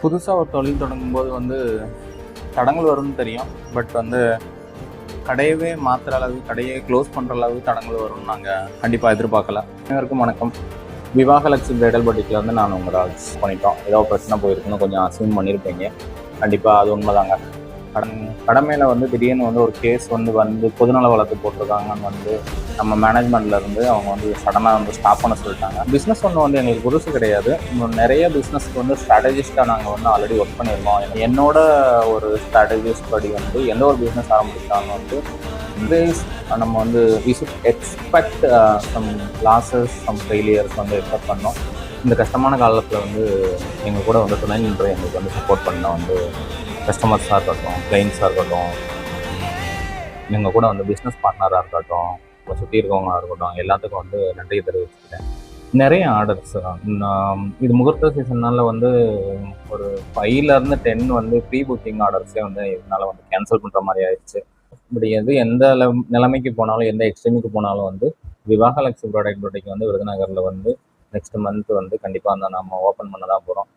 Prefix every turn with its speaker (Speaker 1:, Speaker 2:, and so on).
Speaker 1: புதுசாக ஒரு தொழில் தொடங்கும்போது வந்து தடங்கள் வரும்னு தெரியும். பட் வந்து கடையவே மாற்றுற அளவு, கடையே க்ளோஸ் பண்ணுற அளவுக்கு தடங்கள் வரும்னு நாங்கள் கண்டிப்பாக எதிர்பார்க்கல. அனைவருக்கும் வணக்கம். விவாகலட்சுமி பிரைடல் பட்டிக்கில் வந்து நான் உங்களை பண்ணிட்டோம். ஏதோ பிரச்சனை போயிருக்குன்னு கொஞ்சம் அசியூம் பண்ணியிருப்பீங்க. கண்டிப்பாக அது உண்மைதாங்க. கடமையில் வந்து திடீர்னு வந்து ஒரு கேஸ் வந்து பொதுநல வழக்கு போட்டிருக்காங்கன்னு வந்து நம்ம மேனேஜ்மெண்ட்லேருந்து அவங்க வந்து சடனாக வந்து ஸ்டாப் பண்ண சொல்லிட்டாங்க. பிஸ்னஸ் ஒன்று வந்து எங்களுக்கு புதுசு கிடையாது. நிறைய பிஸ்னஸ்க்கு வந்து ஸ்ட்ராட்டஜிஸ்ட்டாக நாங்கள் வந்து ஆல்ரெடி ஒர்க் பண்ணியிருக்கோம். என்னோட ஒரு ஸ்ட்ராட்டஜிஸ்ட் படி வந்து எந்த ஒரு பிஸ்னஸ் ஆரம்பிச்சாலும் வந்து நம்ம வந்து we should expect some losses, some failures வந்து எக்ஸ்பெக்ட் பண்ணோம். இந்த கஷ்டமான காலத்தில் வந்து எங்கள் கூட வந்து துணை நின்று எங்களுக்கு வந்து சப்போர்ட் பண்ண வந்து கஸ்டமர்ஸாக இருக்கட்டும், கிளைண்ட்ஸாக இருக்கட்டும், எங்கள் கூட வந்து பிஸ்னஸ் பார்ட்னராக இருக்கட்டும், இப்போ சுற்றி இருக்கவங்களாக இருக்கட்டும், எல்லாத்துக்கும் வந்து நன்றியை தெரிவிச்சுக்கிறேன். நிறைய ஆர்டர்ஸ் இது முகூர்த்த சீசன்னால வந்து ஒரு 5லேருந்து 10 வந்து ப்ரீ புக்கிங் ஆர்டர்ஸே வந்து இதனால் வந்து கேன்சல் பண்ணுற மாதிரி ஆயிடுச்சு. இப்படி எந்த நிலைமைக்கு போனாலும், எந்த எக்ஸ்ட்ரீமுக்கு போனாலும் வந்து விவாகலட்சுமி ப்ராடக்ட் வந்து விருதுநகரில் வந்து நெக்ஸ்ட் மந்த் வந்து கண்டிப்பாக வந்து நம்ம ஓப்பன் பண்ண தான் போகிறோம்.